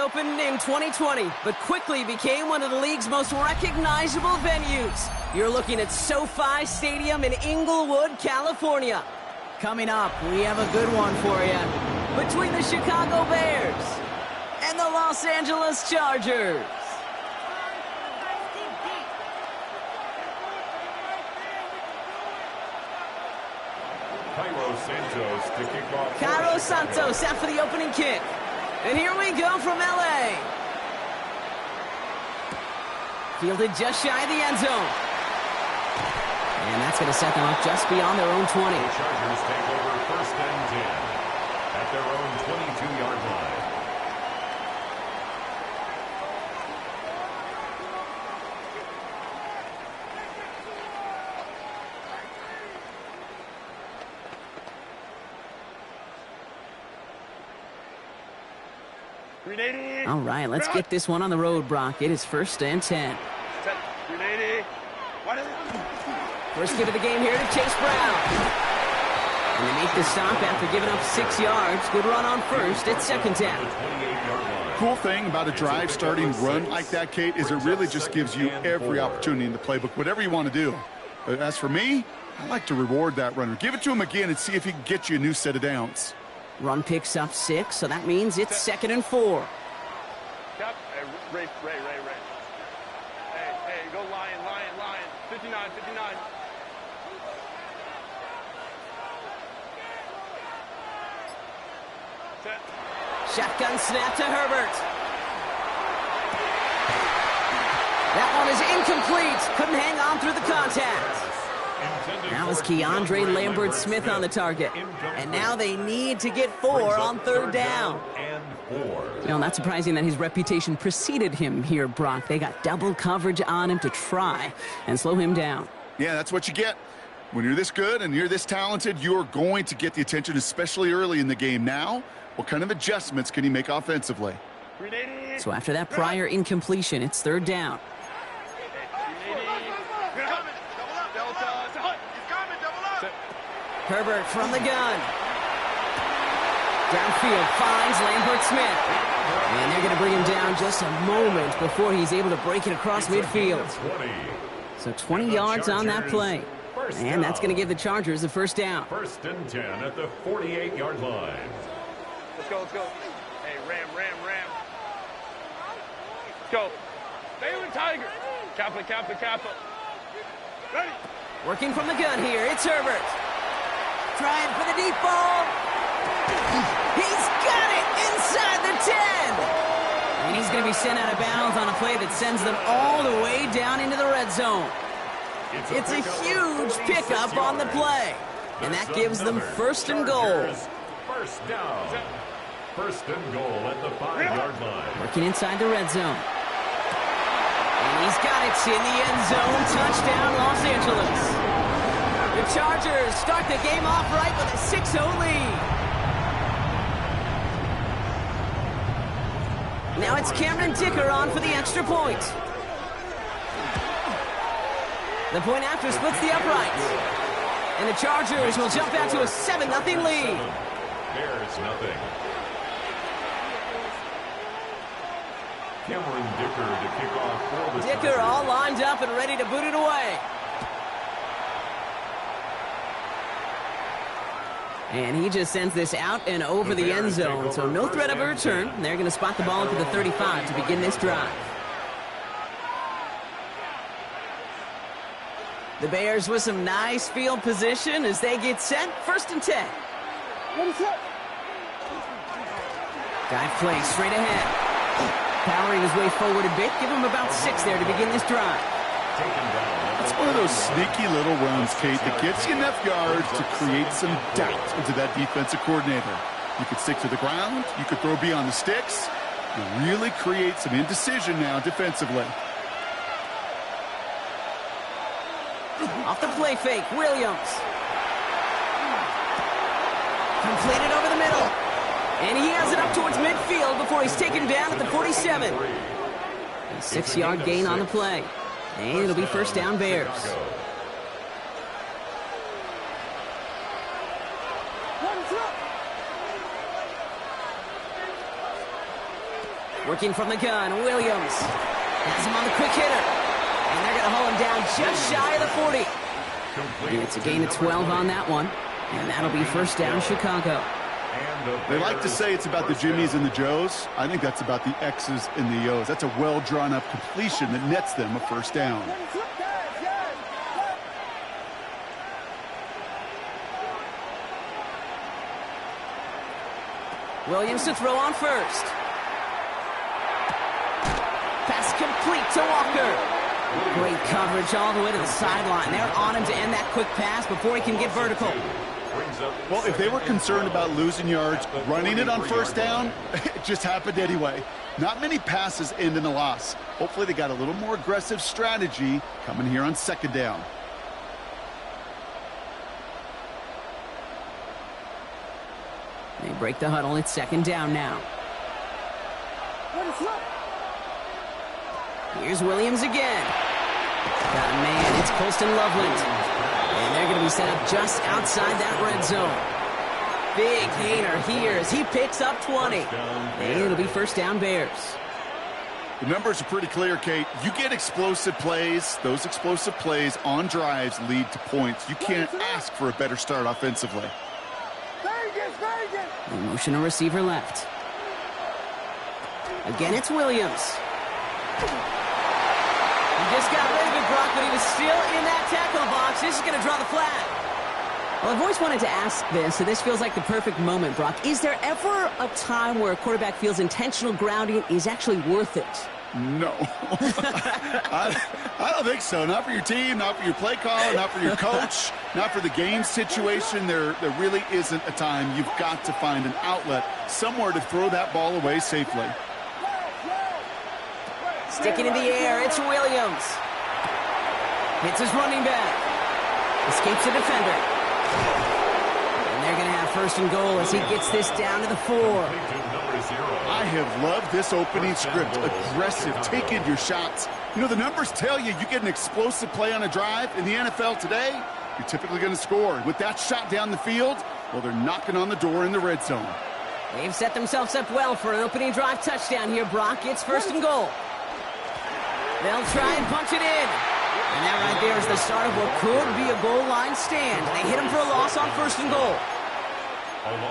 opened in 2020, but quickly became one of the league's most recognizable venues. You're looking at SoFi Stadium in Inglewood, California. Coming up, we have a good one for you. Between the Chicago Bears and the Los Angeles Chargers. Cairo Santos out for the opening kick. And here we go from LA. Fielded just shy of the end zone. And that's going to set them up just beyond their own 20. The Chargers take over 1st and 10 at their own 22-yard line. All right, let's get this one on the road, Brock. It is 1st and 10. First hit of the game here to Chase Brown. And they make the stop after giving up 6 yards. Good run on first. It's 2nd down. Cool thing about a drive starting run like that, Kate, is it really just gives you every opportunity in the playbook, whatever you want to do. But as for me, I like to reward that runner. Give it to him again and see if he can get you a new set of downs. Run picks up 6, so that means it's 2nd and 4. Ray. Hey, go Lion. 59. Set. Shotgun snap to Herbert. That one is incomplete. Couldn't hang on through the contact. That was Keandre Lambert-Smith on the target. And now they need to get 4 on 3rd down. You know, not surprising that his reputation preceded him here, Brock. They got double coverage on him to try and slow him down. Yeah, that's what you get. When you're this good and you're this talented, you're going to get the attention, especially early in the game. Now, what kind of adjustments can he make offensively? So after that prior incompletion, it's 3rd down. Herbert from the gun. Downfield finds Lambert-Smith. And they're going to bring him down just a moment before he's able to break it across midfield. So 20 yards on that play. And that's going to give the Chargers the 1st down. 1st and 10 at the 48-yard line. Let's go. Hey, Ram. Let's go. Baylor Tiger. Kappa. Ready. Working from the gun here, it's Herbert. Trying for the deep ball. He's got it inside the 10. And he's going to be sent out of bounds on a play that sends them all the way down into the red zone. It's a huge pickup on the play. And that gives them 1st and goal. 1st down. 1st and goal at the 5-yard line. Working inside the red zone. And he's got it in the end zone. Touchdown, Los Angeles. The Chargers start the game off right with a 6-0 lead. Now it's Cameron Dicker on for the extra point. The point after splits the uprights. And the Chargers will jump out to a 7-0 lead. Bears nothing. Cameron Dicker to kick off for the Dicker all lined up and ready to boot it away. And he just sends this out and over the end zone, so no threat of a return. They're going to spot the ball at the 35 to begin this drive. The Bears with some nice field position as they get set. 1st and 10. Dive play straight ahead. Powering his way forward a bit. Give him about 6 there to begin this drive. It's one of those sneaky little runs, Kate, that gets you enough yards to create some doubt into that defensive coordinator. You could stick to the ground. You could throw beyond the sticks. You really create some indecision now defensively. Off the play fake, Williams. Completed over the middle. And he has it up towards midfield before he's taken down at the 47. A 6-yard gain on the play. And it'll be 1st down Bears. Working from the gun, Williams has him on the quick hitter. And they're going to haul him down just shy of the 40. And it's a gain of 12 on that one. And that'll be first down, Chicago. They like to say it's about the Jimmies and the Joes. I think that's about the X's and the O's. That's a well-drawn-up completion that nets them a first down. Williams to throw on first. Pass complete to Walker. Great coverage all the way to the sideline. They're on him to end that quick pass before he can get vertical. Well, if they were concerned about losing yards, running it on first down, it just happened anyway. Not many passes end in a loss. Hopefully they got a little more aggressive strategy coming here on second down. They break the huddle. It's second down now. Here's Williams again. Got a man. It's Colston Loveland. And they're going to be set up just outside that red zone. Big gainer here as he picks up 20. And it'll be first down Bears. The numbers are pretty clear, Kate. You get explosive plays. Those explosive plays on drives lead to points. You can't ask for a better start offensively. Motion a receiver left. Again, it's Williams. He just got rid of it, Brock, but he was still in that tackle box. This is going to draw the flag. Well, I've always wanted to ask this, so this feels like the perfect moment, Brock. Is there ever a time where a quarterback feels intentional grounding is actually worth it? No. I don't think so. Not for your team, not for your play call, not for your coach, not for the game situation. There really isn't a time. You've got to find an outlet, somewhere to throw that ball away safely. Sticking in the air, it's Williams. Hits his running back. Escapes the defender. And they're going to have first and goal as he gets this down to the 4. I have loved this opening script. Aggressive, taking your shots. You know, the numbers tell you get an explosive play on a drive. In the NFL today, you're typically going to score. With that shot down the field, well, they're knocking on the door in the red zone. They've set themselves up well for an opening drive touchdown here, Brock. It's first and goal. They'll try and punch it in. And that right there is the start of what could be a goal line stand. They hit him for a loss on first and goal.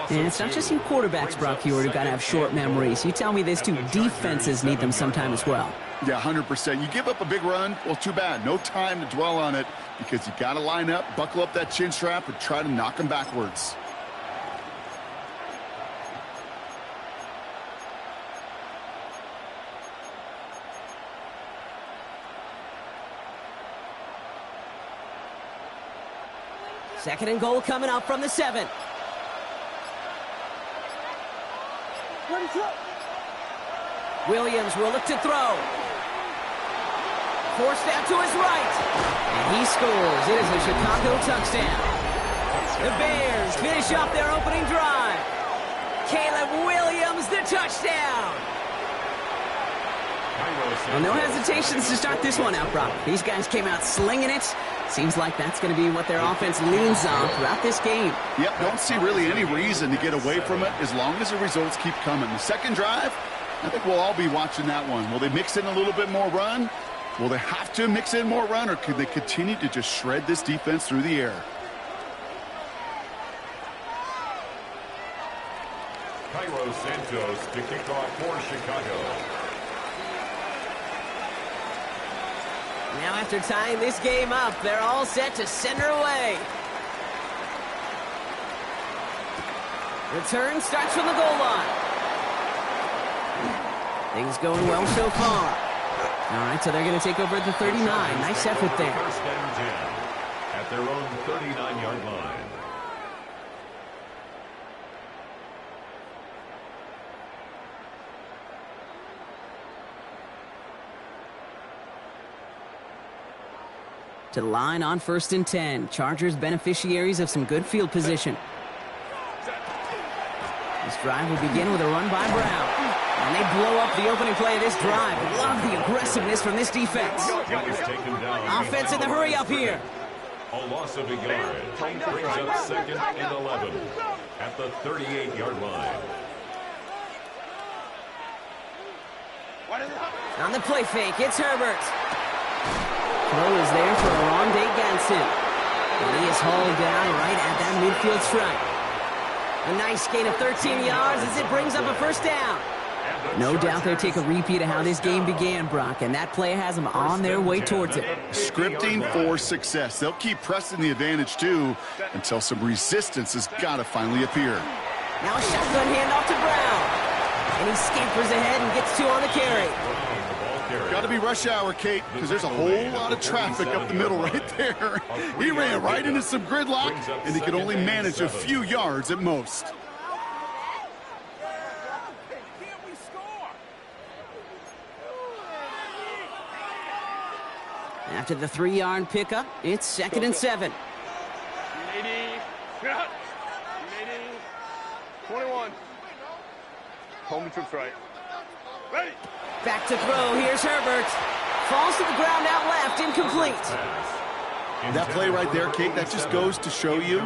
And it's not just you quarterbacks, Brock Huard, who got to have short memories. You tell me this too, defenses need them sometime as well. Yeah, 100%. You give up a big run, well, too bad. No time to dwell on it because you got to line up, buckle up that chin strap, and try to knock them backwards. Second and goal coming up from the 7. Williams will look to throw. Forced out to his right. And he scores. It is a Chicago touchdown. The Bears finish off their opening drive. Caleb Williams, the touchdown. Well, no hesitations to start this one out, Brock. These guys came out slinging it. Seems like that's going to be what their offense leans on throughout this game. Yep, don't see really any reason to get away from it as long as the results keep coming. The second drive, I think we'll all be watching that one. Will they mix in a little bit more run? Will they have to mix in more run, or could they continue to just shred this defense through the air? Cairo Santos to kick off for Chicago. Now after tying this game up, they're all set to send her away. Return starts from the goal line. Things going well so far. All right, so they're going to take over at the 39. Nice effort there. First and 10 at their own 39-yard line. To the line on first and 10. Chargers beneficiaries of some good field position. This drive will begin with a run by Brown. And they blow up the opening play of this drive. Love the aggressiveness from this defense. Offense in the hurry up here. A loss of a yard brings up second and 11 at the 38-yard line. On the play fake, it's Herbert. Throw is there for Oronde Gadsden. And he is hauled down right at that midfield stripe. A nice gain of 13 yards as it brings up a first down. No doubt they'll take a repeat of how this game began, Brock, and that play has them on their way towards it. Scripting for success. They'll keep pressing the advantage, too, until some resistance has got to finally appear. Now a shotgun handoff to Brown. And he scampers ahead and gets two on the carry. Got to be rush hour, Kate, because there's a whole lot of traffic up the middle right there. He ran right into some gridlock, and he could only manage a few yards at most. After the 3-yard pickup, it's 2nd and 7. 21. Home troops right. Ready. Back to throw. Here's Herbert. Falls to the ground out left. Incomplete. That play right there, Kate, that just goes to show you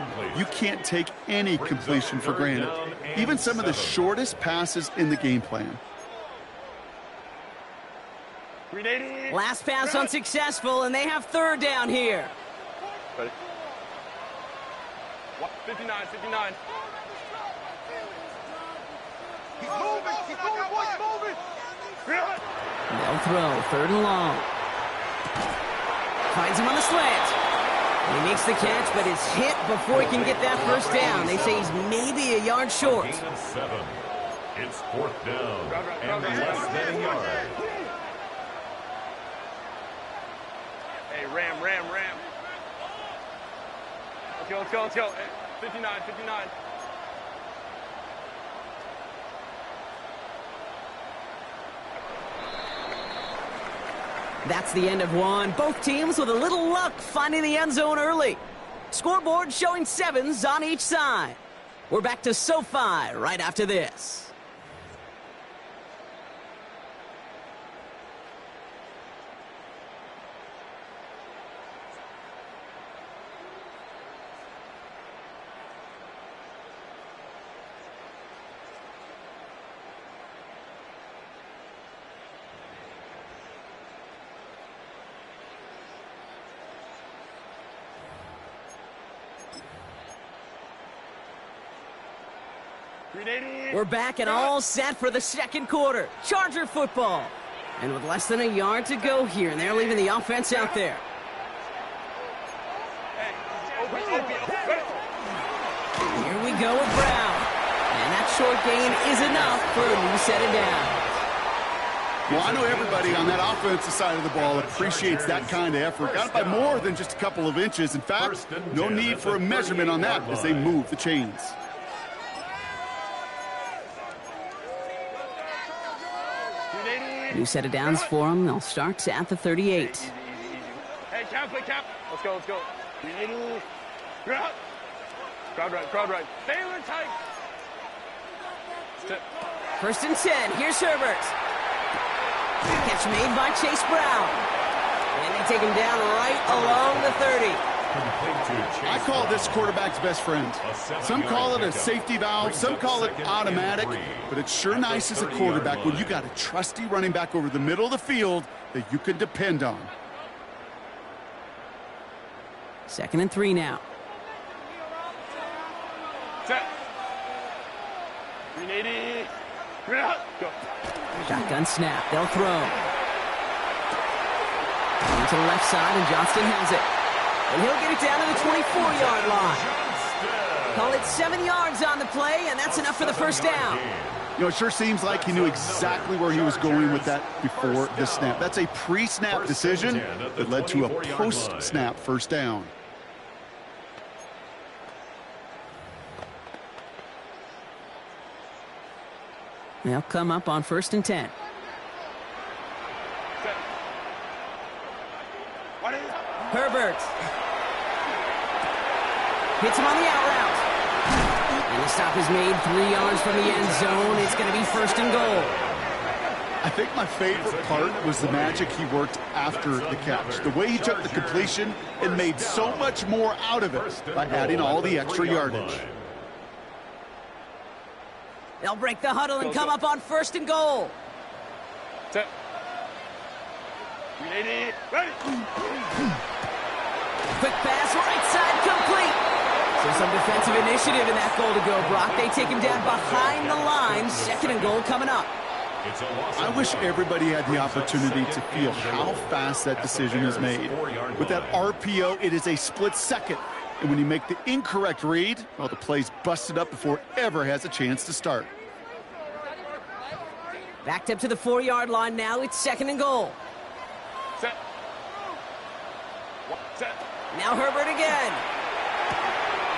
can't take any completion for granted. Even some of the shortest passes in the game plan. Last pass unsuccessful, and they have 3rd down here. Ready. 59. He's moving. He's moving. They'll throw. 3rd and long. Finds him on the slant. And he makes the catch, but is hit before he can get that first down. They say he's maybe a yard short. It's 4th down and less than a yard. Hey, Ram. Let's go. Hey, 59. That's the end of one. Both teams with a little luck finding the end zone early. Scoreboard showing 7s on each side. We're back to SoFi right after this. We're back and all set for the 2nd quarter. Charger football. And with less than a yard to go here, and they're leaving the offense out there. Here we go with Brown. And that short gain is enough for a new set of downs. Well, I know everybody on that offensive side of the ball appreciates that kind of effort. Got it by more than just a couple of inches. In fact, no need for a measurement on that as they move the chains. New set of downs for them. They'll start at the 38. Hey, cap. Let's go. Crowd right. Baylor tight. 1st and 10. Here's Herbert. Catch made by Chase Brown. And they take him down right along the 30. I call this quarterback's best friend. Some call it a safety valve, some call it automatic, but it's sure nice as a quarterback when you got a trusty running back over the middle of the field that you can depend on. 2nd and 3 now. Set. 380. Go. Shotgun snap. They'll throw. To the left side, and Johnston has it. And he'll get it down to the 24-yard line. Call it 7 yards on the play, and that's enough for the first down. You know, it sure seems like he knew exactly where he was going with that before the snap. That's a pre-snap decision that led to a post-snap first down. They'll come up on 1st and 10. Herbert. Hits him on the out route. And the stop is made 3 yards from the end zone. It's going to be 1st and goal. I think my favorite part was the magic he worked after the catch. The way he took the completion and made so much more out of it by adding all the extra yardage. They'll break the huddle and come up on 1st and goal. Set. Ready. Ready. Quick pass, right side, complete. So some defensive initiative in that goal to go, Brock. They take him down behind the line. Second and goal coming up. I wish everybody had the opportunity to feel how fast that decision is made. With that RPO, it is a split second. And when you make the incorrect read, well, the play's busted up before it ever has a chance to start. Backed up to the 4-yard line now. It's second and goal. Set. Set. Now Herbert again.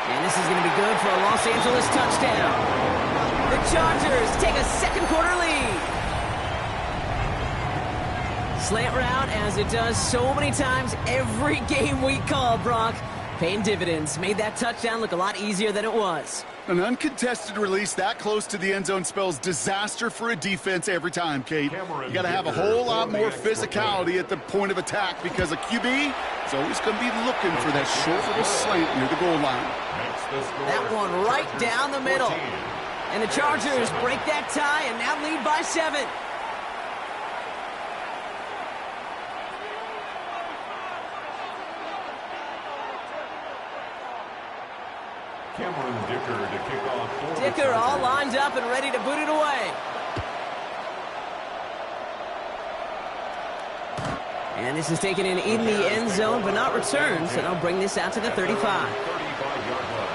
And this is going to be good for a Los Angeles touchdown. The Chargers take a second quarter lead. Slant route, as it does so many times every game we call, Brock. Paying dividends. Made that touchdown look a lot easier than it was. An uncontested release that close to the end zone spells disaster for a defense every time, Kate. You got to have a whole lot more physicality at the point of attack because a QB is always going to be looking for that short little slant near the goal line. That one right down the middle. And the Chargers break that tie and now lead by 7. Cameron Dicker to kick off. Dicker all lined up and ready to boot it away. And this is taken in the end zone, but not returned, so they'll bring this out to the 35. 35-yard line.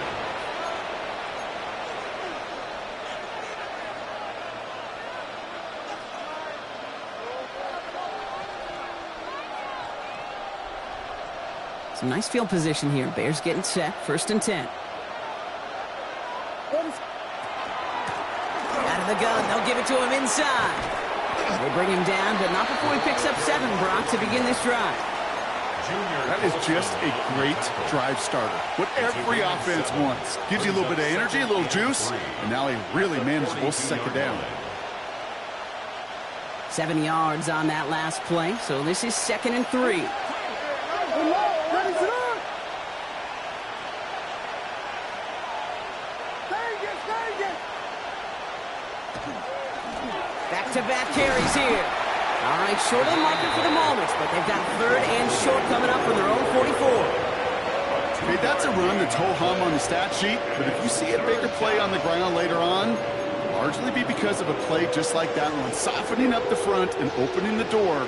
Some nice field position here. Bears getting set. First and 10. Out of the gun. They'll give it to him inside. They bring him down, but not before he picks up 7, Brock, to begin this drive. That is just a great drive starter. What every offense wants. Gives you a little bit of energy, a little juice, and now a really manageable second down. 7 yards on that last play, so this is second and 3. Back-to-back carries here. All right, short of the market for the moment, but they've got third and short coming up from their own 44. Okay, that's a run that's ho-hum on the stat sheet, but if you see a bigger play on the ground later on, it'll largely be because of a play just like that one, softening up the front and opening the door.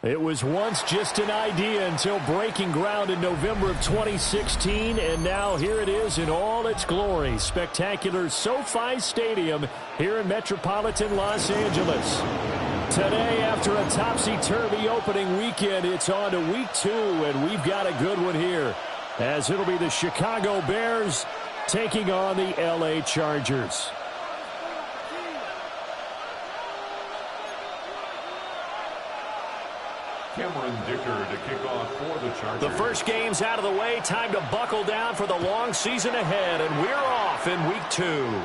It was once just an idea until breaking ground in November of 2016, and now here it is in all its glory. Spectacular SoFi Stadium here in metropolitan Los Angeles. Today, after a topsy-turvy opening weekend, it's on to week 2, and we've got a good one here, as it'll be the Chicago Bears taking on the LA Chargers. Cameron Dicker to kick off for the Chargers. The first game's out of the way. Time to buckle down for the long season ahead, and we're off in week 2.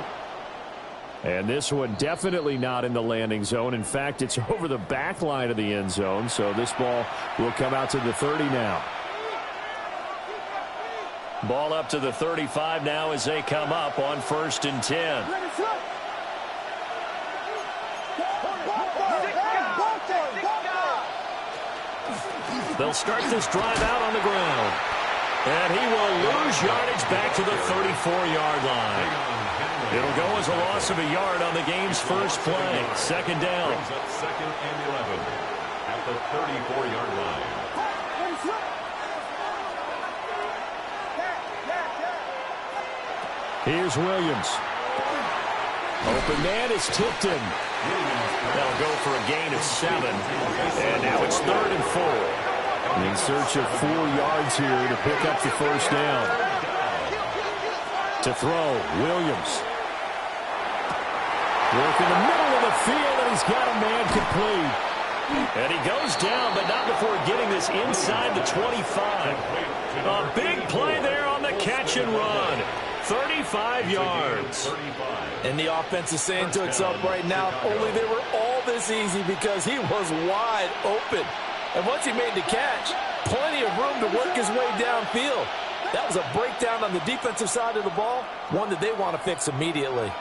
And this one definitely not in the landing zone. In fact, it's over the back line of the end zone, so this ball will come out to the 30 now. Ball up to the 35 now as they come up on 1st and 10. They'll start this drive out on the ground. And he will lose yardage back to the 34-yard line. It'll go as a loss of a yard on the game's first play. 2nd down. Brings up 2nd and 11 at the 34-yard line. Here's Williams. Open man is tipped in. That'll go for a gain of 7. And now it's 3rd and 4. In search of 4 yards here to pick up the first down. To throw, Williams. Work in the middle of the field, and he's got a man complete. And he goes down, but not before getting this inside the 25. A big play there on the catch and run. 35 yards. And the offense is saying to itself right now, only they were all this easy because he was wide open. And once he made the catch, plenty of room to work his way downfield. That was a breakdown on the defensive side of the ball, one that they want to fix immediately.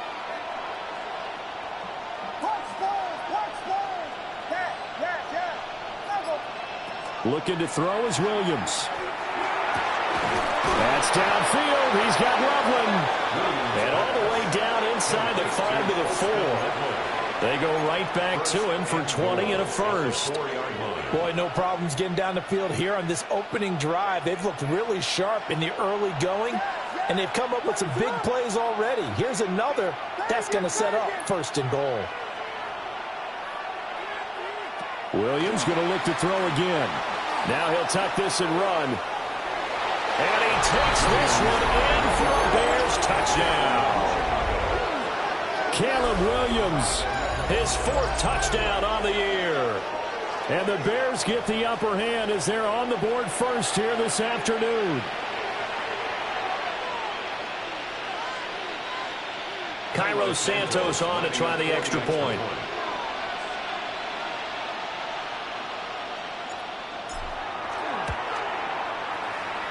Looking to throw is Williams. That's downfield. He's got Loveland. And all the way down inside the 5 to the 4. They go right back to him for 20 and a first. Boy, no problems getting down the field here on this opening drive. They've looked really sharp in the early going, and they've come up with some big plays already. Here's another that's going to set up 1st and goal. Williams going to look to throw again. Now he'll tuck this and run. And he takes this one in for a Bears touchdown. Caleb Williams, his 4th touchdown on the year. And the Bears get the upper hand as they're on the board first here this afternoon. Cairo Santos on to try the extra point.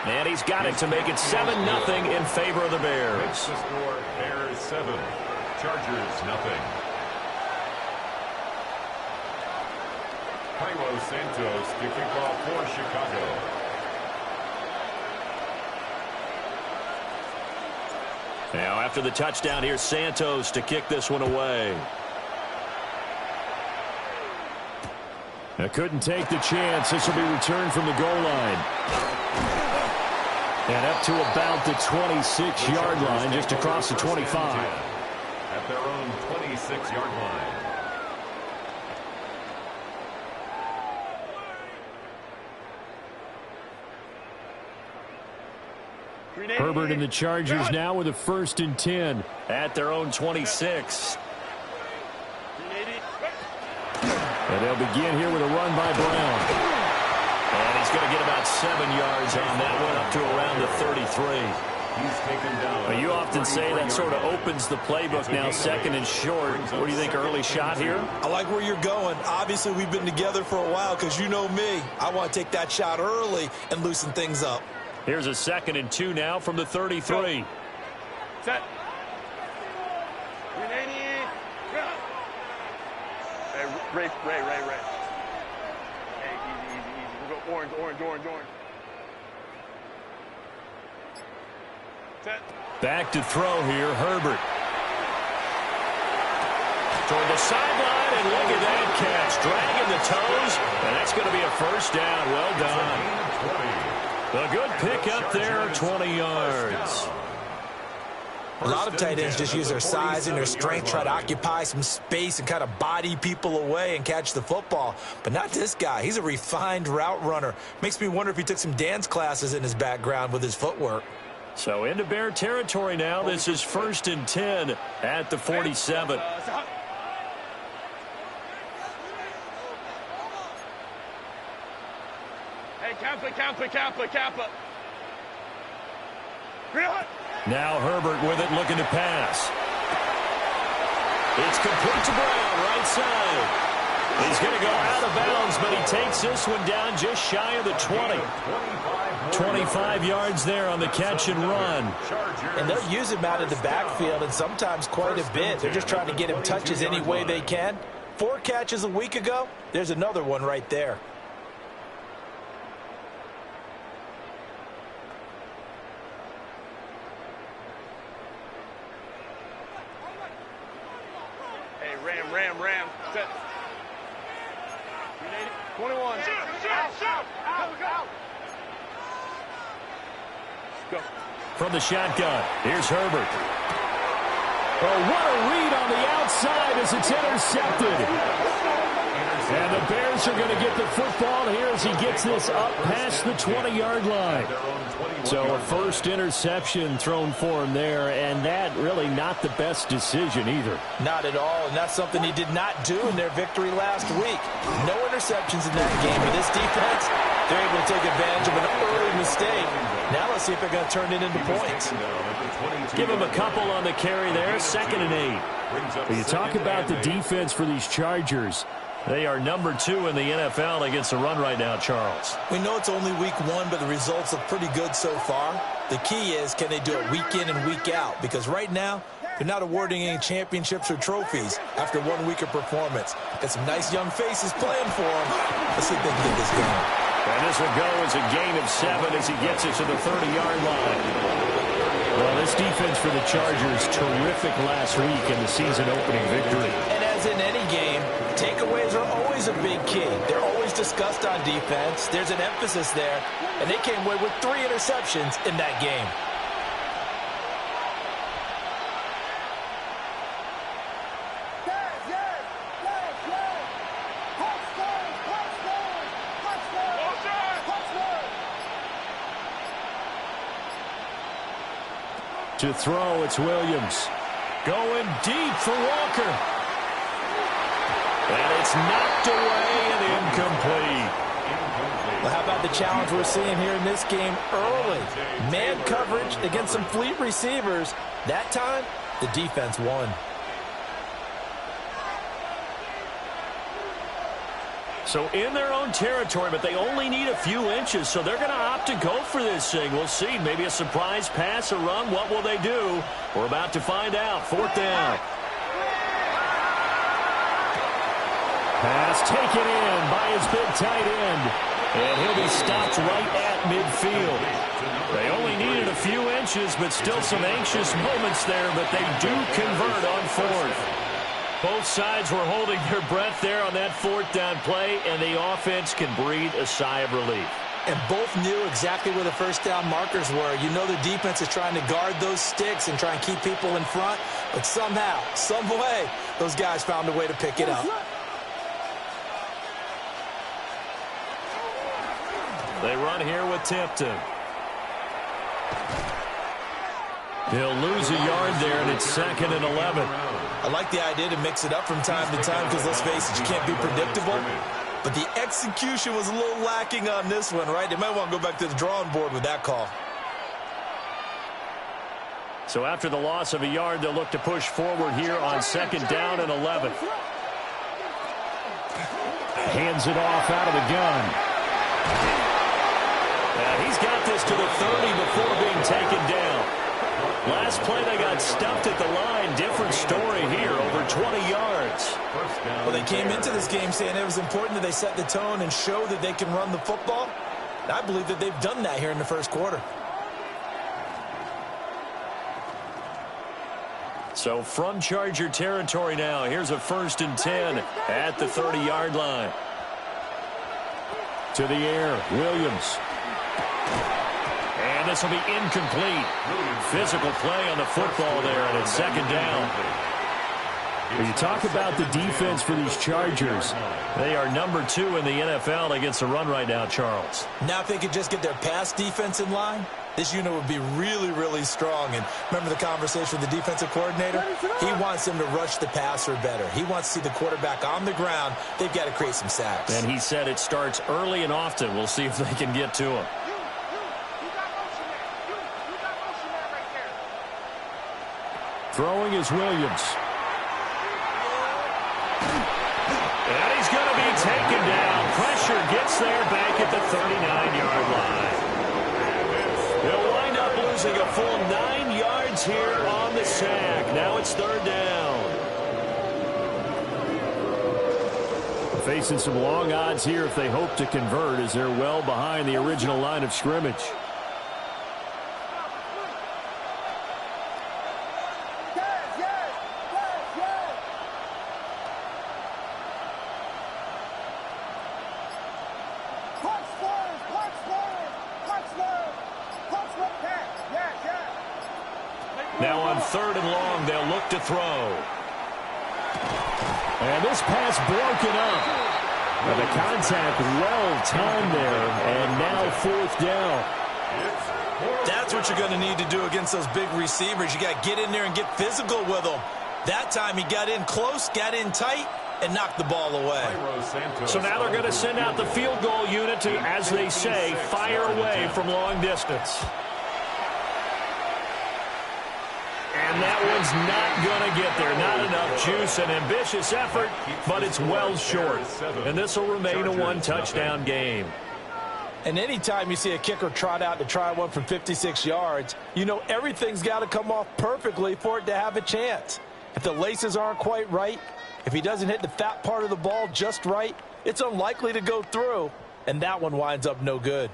And he's got it to make it 7-0 in favor of the Bears. Makes the score Bears 7, Chargers nothing. Cairo Santos to kick off for Chicago. Now after the touchdown, here's Santos to kick this one away. Now couldn't take the chance. This will be returned from the goal line. And up to about the 26-yard line, just across the 25. At their own 26-yard line. Herbert and the Chargers now with a 1st and 10 at their own 26. And they'll begin here with a run by Brown. And he's going to get about 7 yards on that one, up to around the 33. He's taken down. Well, you often say that sort of opens the playbook now, 2nd and short. What do you think, early shot here? I like where you're going. Obviously, we've been together for a while because you know me. I want to take that shot early and loosen things up. Here's a 2nd and 2 now from the 33. Set. 380. Hey, Ray. Hey, easy. We'll go orange. Set. Back to throw here, Herbert. toward the sideline, and look at that catch. Dragging the toes, and that's going to be a first down. Well done. A good pickup there, 20 yards. A lot of tight ends just use their size and their strength, try to occupy some space and kind of body people away and catch the football. But not this guy. He's a refined route runner. Makes me wonder if he took some dance classes in his background with his footwork. So into Bear territory now. This is 1st and 10 at the 47. Hey, Kappa. Now Herbert with it, looking to pass. It's complete to Brown, right side. He's going to go out of bounds, but he takes this one down just shy of the 20. 25 yards there on the catch and run. And they'll use him out of the backfield, and sometimes quite a bit. They're just trying to get him touches any way they can. 4 catches a week ago. There's another one right there. Ram. Set. 21. Out. Go. From the shotgun, here's Herbert. Oh, what a read on the outside as it's intercepted. And the Bears are going to get the football here as he gets this up past the 20-yard line. So a first interception thrown for him there, and that really not the best decision either. Not at all, and that's something he did not do in their victory last week. No interceptions in that game, but this defense, they're able to take advantage of an early mistake. Now let's see if they're going to turn it into points. Give him a couple on the carry there, 2nd and 8. When you talk about the defense for these Chargers, they are number 2 in the NFL against the run right now, Charles. We know it's only week 1, but the results look pretty good so far. The key is, can they do it week in and week out? Because right now, they're not awarding any championships or trophies after 1 week of performance. Got some nice young faces playing for them. Let's see if they can get this going. And this will go as a gain of 7 as he gets it to the 30-yard line. Well, this defense for the Chargers, terrific last week in the season-opening victory. And as in any game, takeaways are always a big key. They're always discussed on defense. There's an emphasis there, and they came away with 3 interceptions in that game. To throw, it's Williams. Going deep for Walker. And it's knocked away and incomplete. Well, how about the challenge we're seeing here in this game early? Man coverage against some fleet receivers. That time, the defense won. So in their own territory, but they only need a few inches, so they're going to opt to go for this thing. We'll see. Maybe a surprise pass or run. What will they do? We're about to find out. 4th down. Pass taken in by his big tight end. And he'll be stopped right at midfield. They only needed a few inches, but still some anxious moments there, but they do convert on 4th. Both sides were holding their breath there on that 4th down play, and the offense can breathe a sigh of relief. And both knew exactly where the first down markers were. You know the defense is trying to guard those sticks and try and keep people in front, but somehow, some way, those guys found a way to pick it up. They run here with Tipton. He'll lose a yard there, and it's 2nd and 11. I like the idea to mix it up from time to time because, let's face it, you can't be predictable. But the execution was a little lacking on this one, right? They might want to go back to the drawing board with that call. So after the loss of a yard, they'll look to push forward here on 2nd down and 11. Hands it off out of the gun. And he's got this to the 30 before being taken down. Last play, they got stuffed at the line. Different story here, over 20 yards. Well, they came into this game saying it was important that they set the tone and show that they can run the football. And I believe that they've done that here in the first quarter. So from Charger territory now, here's a 1st and 10 at the 30-yard line. To the air, Williams. And this will be incomplete. Physical play on the football there, and it's 2nd down. When you talk about the defense for these Chargers, they are number 2 in the NFL against the run right now, Charles. Now if they could just get their pass defense in line, this unit would be really, really strong. And remember the conversation with the defensive coordinator? He wants them to rush the passer better. He wants to see the quarterback on the ground. They've got to create some sacks. And he said it starts early and often. We'll see if they can get to him. Throwing is Williams. And he's going to be taken down. Pressure gets there back at the 39-yard line. They'll wind up losing a full 9 yards here on the sack. Now it's 3rd down. Facing some long odds here if they hope to convert, as they're well behind the original line of scrimmage. Now on 3rd and long, they'll look to throw. And this pass broken up. Now the contact well timed there, and now 4th down. That's what you're going to need to do against those big receivers. You got to get in there and get physical with them. That time he got in close, got in tight, and knocked the ball away. So now they're going to send out the field goal unit to, as they say, fire away from long distance. And that one's not going to get there. Not enough juice. An ambitious effort, but it's well short. And this will remain a 1-touchdown game. And anytime you see a kicker trot out to try one from 56 yards, you know everything's got to come off perfectly for it to have a chance. If the laces aren't quite right, if he doesn't hit the fat part of the ball just right, it's unlikely to go through. And that one winds up no good.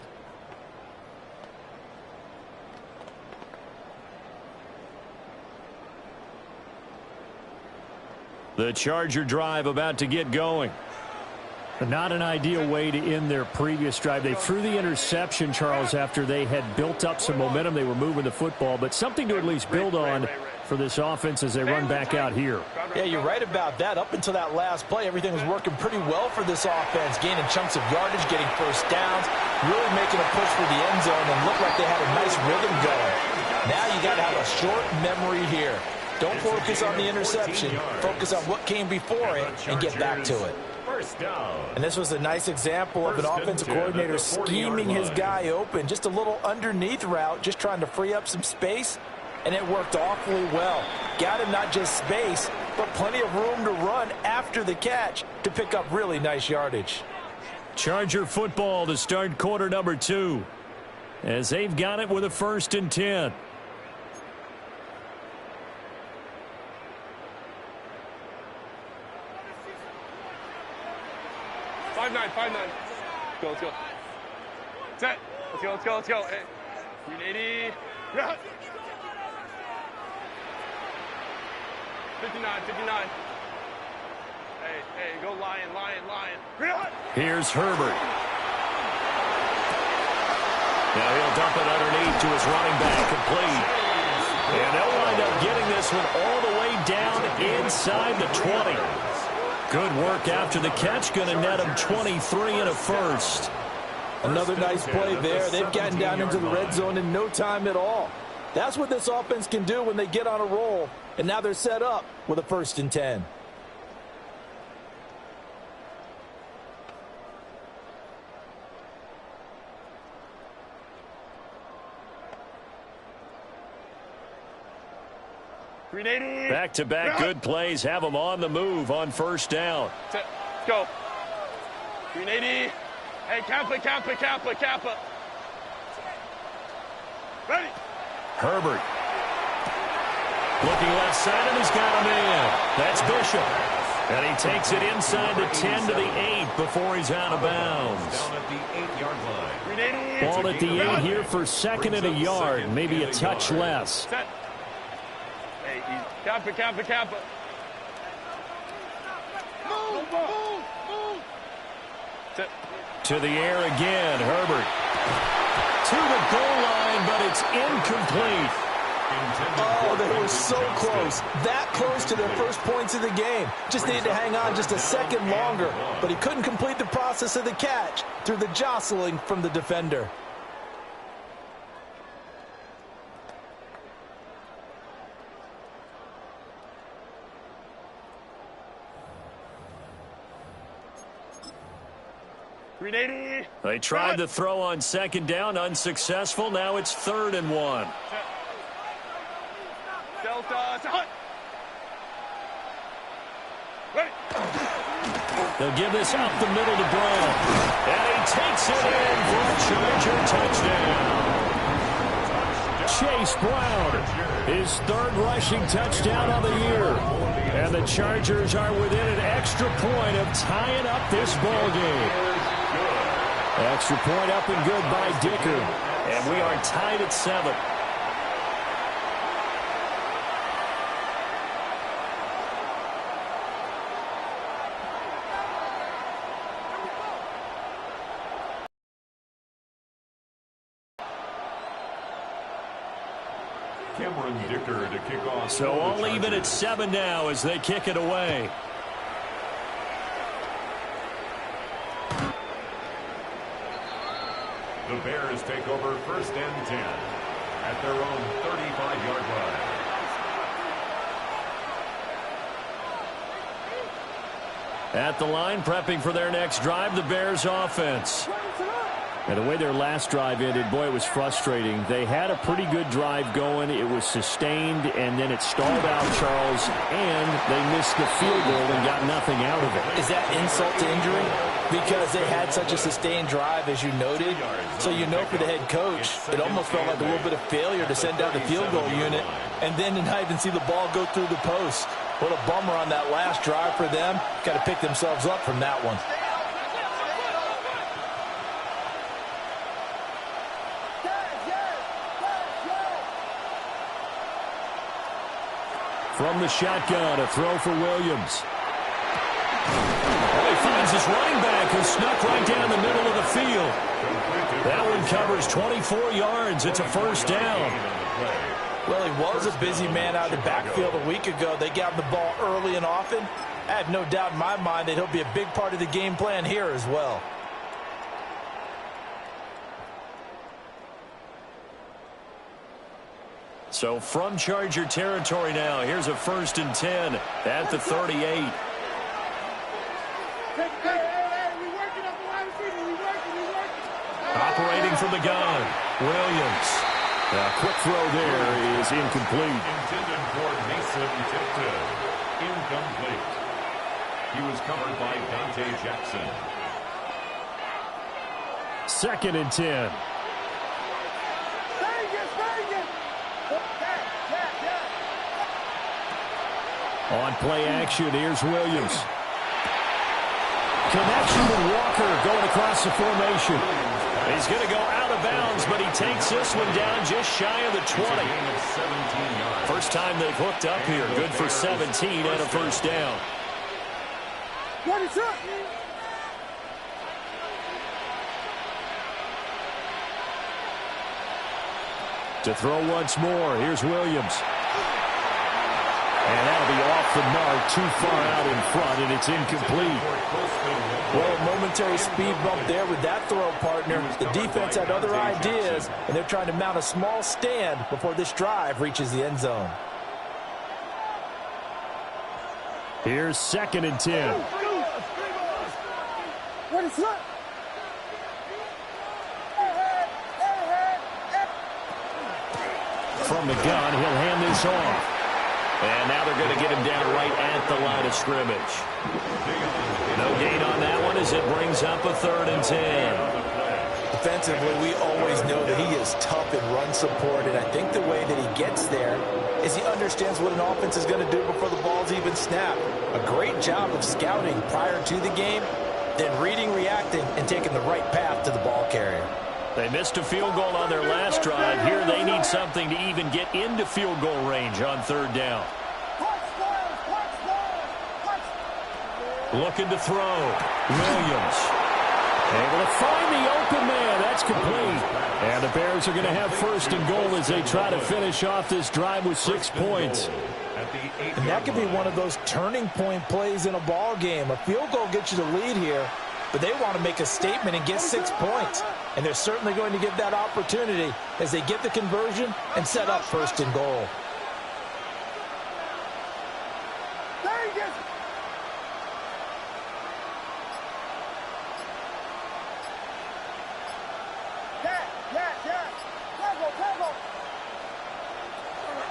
The Charger drive about to get going. Not an ideal way to end their previous drive. They threw the interception, Charles, after they had built up some momentum. They were moving the football, but something to at least build on for this offense as they run back out here. Yeah, you're right about that. Up until that last play, everything was working pretty well for this offense, gaining chunks of yardage, getting first downs, really making a push for the end zone, and looked like they had a nice rhythm going. Now you got to have a short memory here. Don't focus on the interception. Focus on what came before it and get back to it. And this was a nice example of an offensive coordinator scheming his guy open. Just a little underneath route, just trying to free up some space, and it worked awfully well. Got him not just space, but plenty of room to run after the catch to pick up really nice yardage. Charger football to start quarter number 2, as they've got it with a 1st and 10. Five nine. Let's go. Set. Let's go. Hey. 380. Yeah. 59. Hey, go Lion. Here's Herbert. Now he'll dump it underneath to his running back, complete. And they'll wind up getting this one all the way down inside the 20. Good work after the catch. Going to net him 23 and a first. Another nice play there. They've gotten down into the red zone in no time at all. That's what this offense can do when they get on a roll. And now they're set up with a 1st and 10. Back-to-back good plays have them on the move on 1st down. Let's go. 380. Hey, Kappa. Ready. Herbert. Looking left side, and he's got him in. That's Bishop. And he takes it inside the 10 to the 8 before he's out of bounds. Down at the 8-yard line. Ball at the 8 here for 2nd and a yard, maybe a touch less. Hey, easy. Camp it. Move. Sit. To the air again, Herbert. To the goal line, but it's incomplete. Oh, they were so close. That close to their first points of the game. Just needed to hang on just a second longer, but he couldn't complete the process of the catch through the jostling from the defender. They tried to throw on second down, unsuccessful. Now it's 3rd and 1. They'll give this up the middle to Brown. And he takes it in for a Charger touchdown. Chase Brown, his 3rd rushing touchdown of the year. And the Chargers are within an extra point of tying up this ball game. Extra point up and good by Dicker. And we are tied at 7. Cameron Dicker to kick off. So all even at 7 now as they kick it away. The Bears take over 1st and 10 at their own 35-yard line. At the line, prepping for their next drive, the Bears offense. And the way their last drive ended, boy, it was frustrating. They had a pretty good drive going. It was sustained, and then it stalled out, Charles, and they missed the field goal and got nothing out of it. Is that insult to injury? Because they had such a sustained drive, as you noted. So you know for the head coach, it almost felt like a little bit of failure to send down the field goal unit and then to not even see the ball go through the post. What a bummer on that last drive for them. Got to pick themselves up from that one. From the shotgun, a throw for Williams. He finds his running back who snuck right down the middle of the field. That one covers 24 yards. It's a 1st down. Well, he was a busy man out of the backfield a week ago. They got him the ball early and often. I have no doubt in my mind that he'll be a big part of the game plan here as well. So from Charger territory now, here's a 1st and 10 at the 38. Operating from the gun, Williams. A quick throw there is incomplete. Intended for Mason Tipton. Incomplete. He was covered by Dante Jackson. 2nd and 10. On play action, here's Williams. Connection with Walker going across the formation. He's going to go out of bounds, but he takes this one down just shy of the 20. First time they've hooked up here. Good for 17 and a 1st down. To throw once more, here's Williams. And that'll be off the mark, too far out in front, and it's incomplete. Well, a momentary speed bump there with that throw, partner. The defense had other ideas, and they're trying to mount a small stand before this drive reaches the end zone. Here's 2nd and 10. What is that? From the gun, he'll hand this off. And now they're going to get him down right at the line of scrimmage. No gain on that one as it brings up a 3rd and 10. Defensively, we always know that he is tough in run support, and I think the way that he gets there is he understands what an offense is going to do before the ball's even snapped. A great job of scouting prior to the game, then reading, reacting, and taking the right path to the ball carrier. They missed a field goal on their last drive. Here they need something to even get into field goal range on third down. Looking to throw. Williams. Able to find the open man. That's complete. And the Bears are going to have first and goal as they try to finish off this drive with 6 points. And that could be one of those turning point plays in a ball game. A field goal gets you the lead here, but they want to make a statement and get 6 points. And they're certainly going to get that opportunity as they get the conversion and set up first and goal.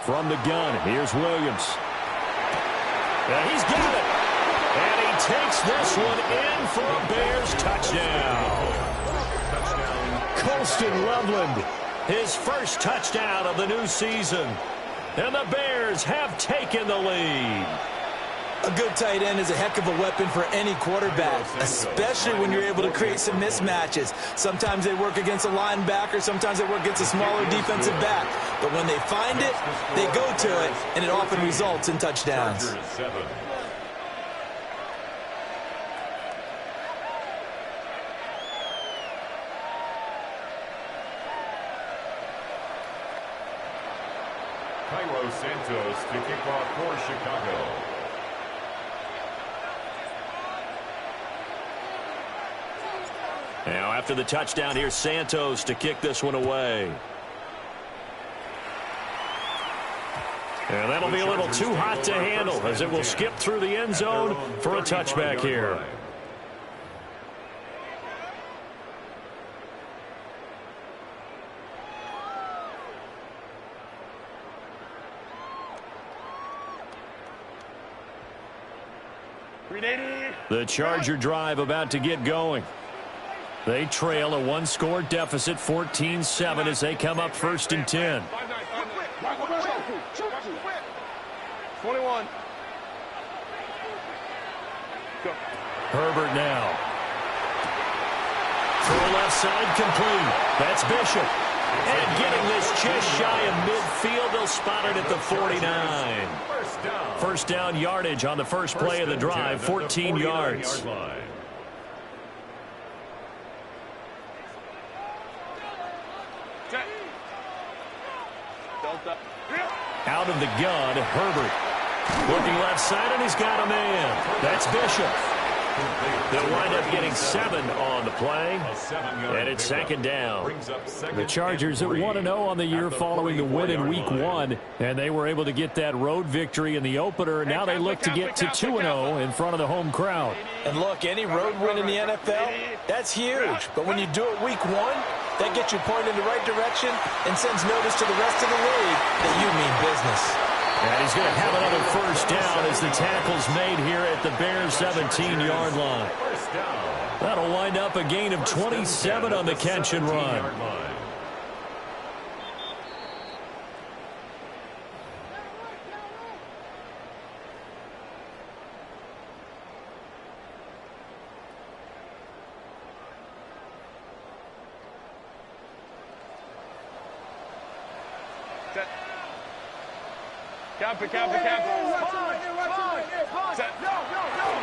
From the gun, here's Williams. And he's got it. And he takes this one in for a Bears touchdown. Colston Loveland, his first touchdown of the new season. And the Bears have taken the lead. A good tight end is a heck of a weapon for any quarterback, especially when you're able to create some mismatches. Sometimes they work against a linebacker, sometimes they work against a smaller defensive back. But when they find it, they go to it, and it often results in touchdowns. Cairo Santos to kick off for Chicago. Now after the touchdown, here's Santos to kick this one away. And that'll be a little too hot to handle as it will skip through the end zone for a touchback here. The Charger drive about to get going. They trail a one-score deficit, 14-7, as they come up first and 10. 21. Go. Herbert now. Throw left side complete. That's Bishop. And getting this just shy of midfield, they'll spot it at the 49. First down yardage on the first play of the drive, 14 yards. Out of the gun, Herbert. Looking left side, and he's got a man. That's Bishop. They'll wind up getting 7 on the play, and it's second down. The Chargers at 1-0 on the year following the win in Week 1, and they were able to get that road victory in the opener. Now they look to get to 2-0 in front of the home crowd. And look, any road win in the NFL, that's huge. But when you do it Week 1, that gets you pointed in the right direction and sends notice to the rest of the league that you mean business. And he's going to have another first down as the tackle's made here at the Bears' 17-yard line. That'll wind up a gain of 27 on the catch and run. Cap.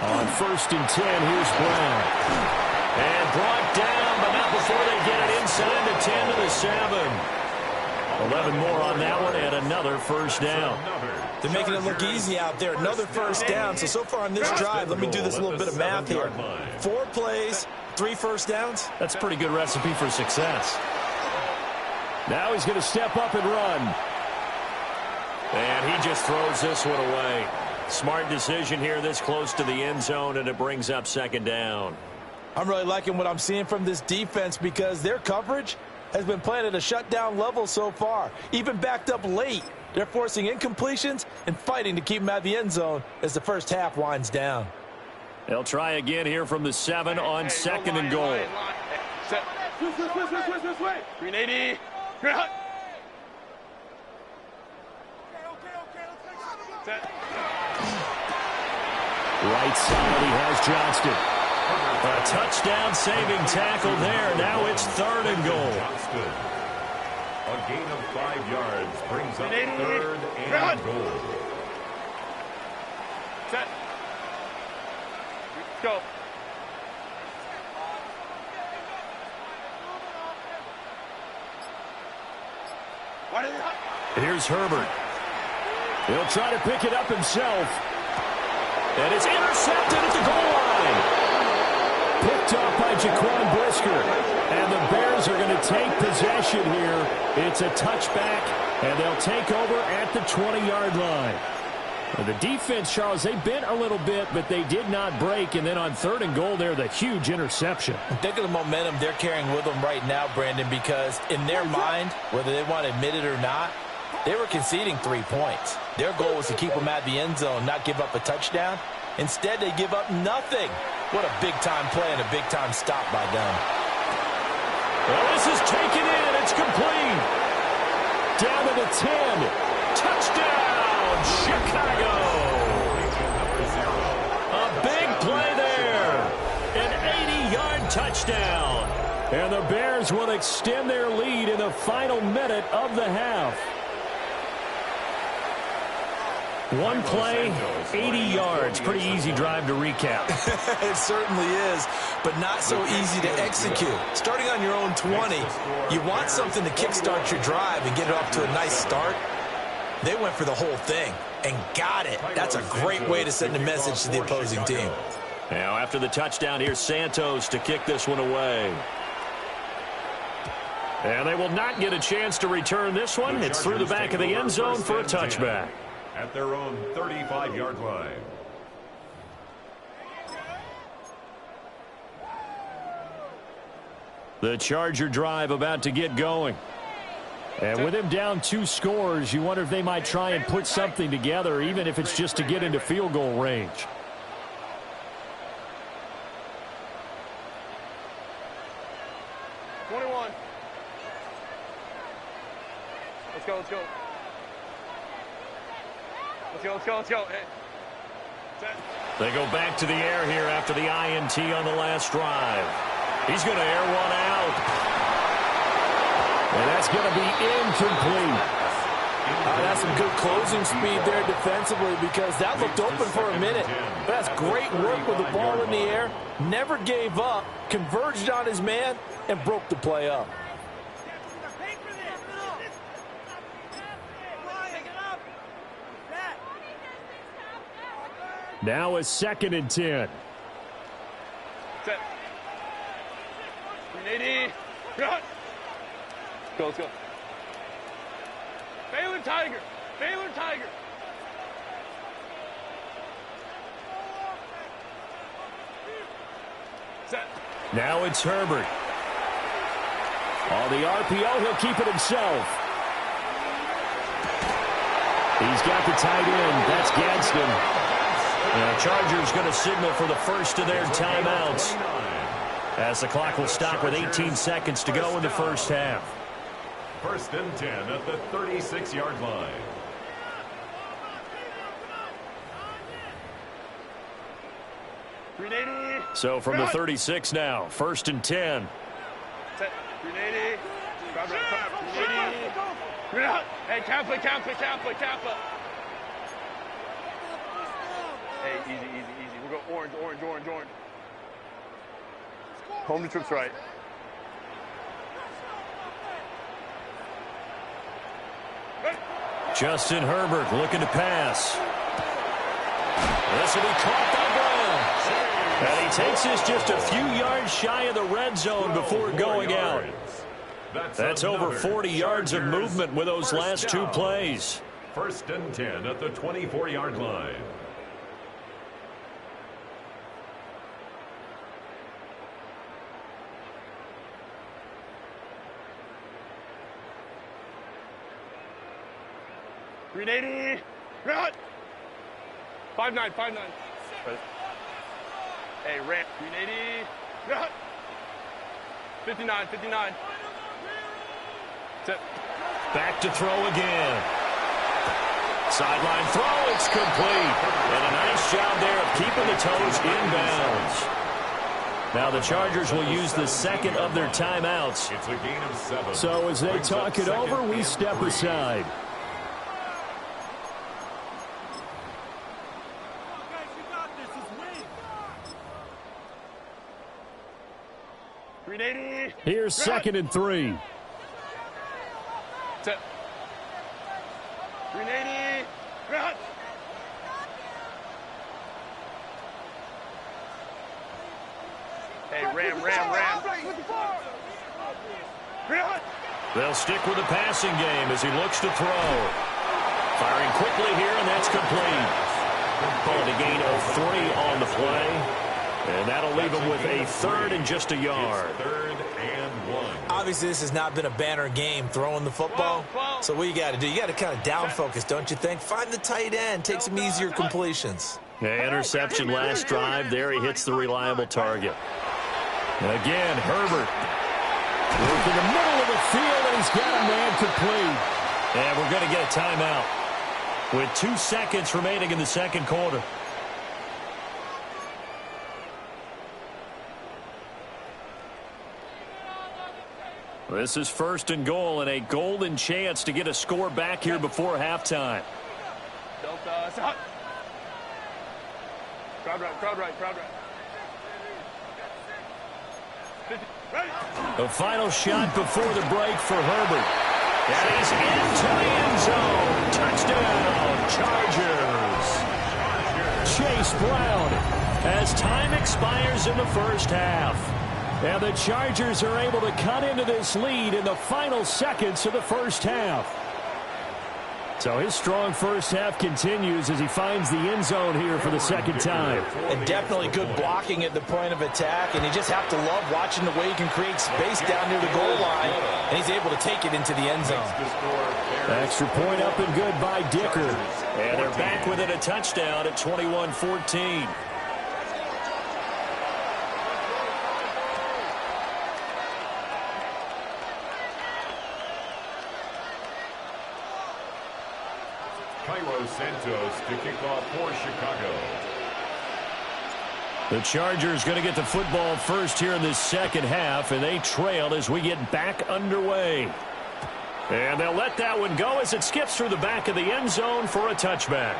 On first and 10, here's Brown. And brought down, but not before they get it inside the 10 to the 7. 11 more on that one, and another first down. They're making it look easy out there. Another first down. So far on this drive, let me do this little bit of math here. 4 plays, 3 first downs. That's a pretty good recipe for success. Now he's going to step up and run. And he just throws this one away. Smart decision here this close to the end zone, and it brings up second down. I'm really liking what I'm seeing from this defense because their coverage has been playing at a shutdown level so far. Even backed up late, they're forcing incompletions and fighting to keep them out of the end zone as the first half winds down. They'll try again here from the 7 on second and goal. Green 80. Right side, he has Johnston. A touchdown-saving tackle there. Now it's 3rd and goal. A gain of 5 yards brings up 3rd and goal. Set. Go. Here's Herbert. He'll try to pick it up himself. And it's intercepted at the goal line. Picked off by Jaquan Brisker. And the Bears are going to take possession here. It's a touchback, and they'll take over at the 20-yard line. Well, the defense, Charles, they bent a little bit, but they did not break. And then on 3rd and goal there, the huge interception. Think of the momentum they're carrying with them right now, Brandon, because in their mind, whether they want to admit it or not, they were conceding 3 points. Their goal was to keep them at the end zone, not give up a touchdown. Instead, they give up nothing. What a big-time play and a big-time stop by them. Well, this is taken in. It's complete. Down to the 10. Touchdown, Chicago. A big play there. An 80-yard touchdown. And the Bears will extend their lead in the final minute of the half. One play, 80 yards. Pretty easy drive to recap. It certainly is, but not so easy to execute. Starting on your own 20, you want something to kickstart your drive and get it off to a nice start. They went for the whole thing and got it. That's a great way to send a message to the opposing team. Now, after the touchdown, here's Santos to kick this one away. And they will not get a chance to return this one. It's through the back of the end zone for a touchback. At their own 35-yard line. The Charger drive about to get going. And with him down 2 scores, you wonder if they might try and put something together, even if it's just to get into field goal range. Let's go, let's go. Let's go. Hey. They go back to the air here after the INT on the last drive. He's going to air one out. And that's going to be incomplete. That's some good closing speed there defensively because that looked open for a minute. But that's great work with the ball in the air. Never gave up, converged on his man, and broke the play up. Now a 2nd and 10. Set. 380. Run. Let's go. Baylor Tiger. Set. Now it's Herbert. On the RPO, he'll keep it himself. He's got the tight end. That's Gadsden. The Chargers going to signal for the first of their timeouts as the clock will stop with 18 seconds to go in the first half. 1st and 10 at the 36-yard line. So from the 36 now, 1st and 10. Set. 380. 380. Hey, Kappa. Hey, easy. We'll go orange. Home to trips right. Justin Herbert looking to pass. This will be caught by Brown. And he takes this just a few yards shy of the red zone before going out. That's over 40 yards of movement with those last 2 plays. 1st and 10 at the 24-yard line. .380. Run. 5-9. Hey, ramp. 380. Run. 59. Set. Back to throw again. Sideline throw, it's complete. And a nice job there of keeping the toes inbounds. Now the Chargers will use the second of their timeouts. It's a gain of 7. So as they Brings talk up it over, second we and step 3. aside. Here's 2nd and 3. Set. 380. Cut. Hey, ram. They'll stick with the passing game as he looks to throw. Firing quickly here, and that's complete. Called a gain of 3 on the play. And that'll leave him with a 3rd and just a yard. It's 3rd and 1. Obviously, this has not been a banner game throwing the football. So what you got to do, you got to kind of down focus, don't you think? Find the tight end, take some easier completions. The interception last drive. There he hits the reliable target. And again, Herbert. Working the middle of the field, and he's got a man complete. And we're going to get a timeout with 2 seconds remaining in the second quarter. This is 1st and goal and a golden chance to get a score back here before halftime. Delta, stop. Crowd right. The final shot before the break for Herbert. That is into the end zone. Touchdown, Chargers. Chase Brown as time expires in the first half. And the Chargers are able to cut into this lead in the final seconds of the first half. So his strong first half continues as he finds the end zone here for the second time. And definitely good blocking at the point of attack. And you just have to love watching the way he can create space down near the goal line. And he's able to take it into the end zone. Extra point up and good by Dicker. And they're back within a touchdown at 21-14. Cairo Santos to kick off for Chicago. The Chargers going to get the football first here in this second half, and they trail as we get back underway. And they'll let that one go as it skips through the back of the end zone for a touchback.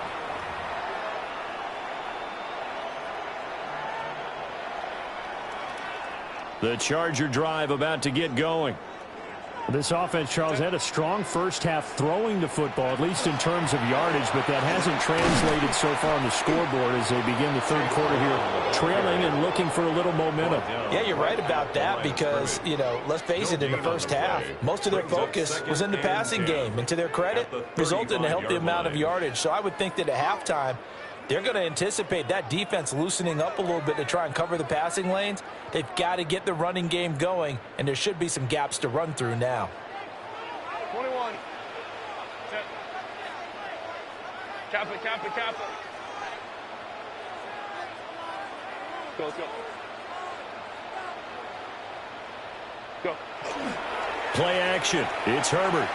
The Charger drive about to get going. This offense, Charles, had a strong first half throwing the football, at least in terms of yardage, but that hasn't translated so far on the scoreboard as they begin the third quarter here, trailing and looking for a little momentum. Yeah, you're right about that because, you know, let's face it, in the first half, most of their focus was in the passing game, and to their credit, resulted in a healthy amount of yardage. So I would think that at halftime, they're going to anticipate that defense loosening up a little bit to try and cover the passing lanes. They've got to get the running game going, and there should be some gaps to run through now. 21. Set. Cap it. Go, let's go. Go. Play action. It's Herbert.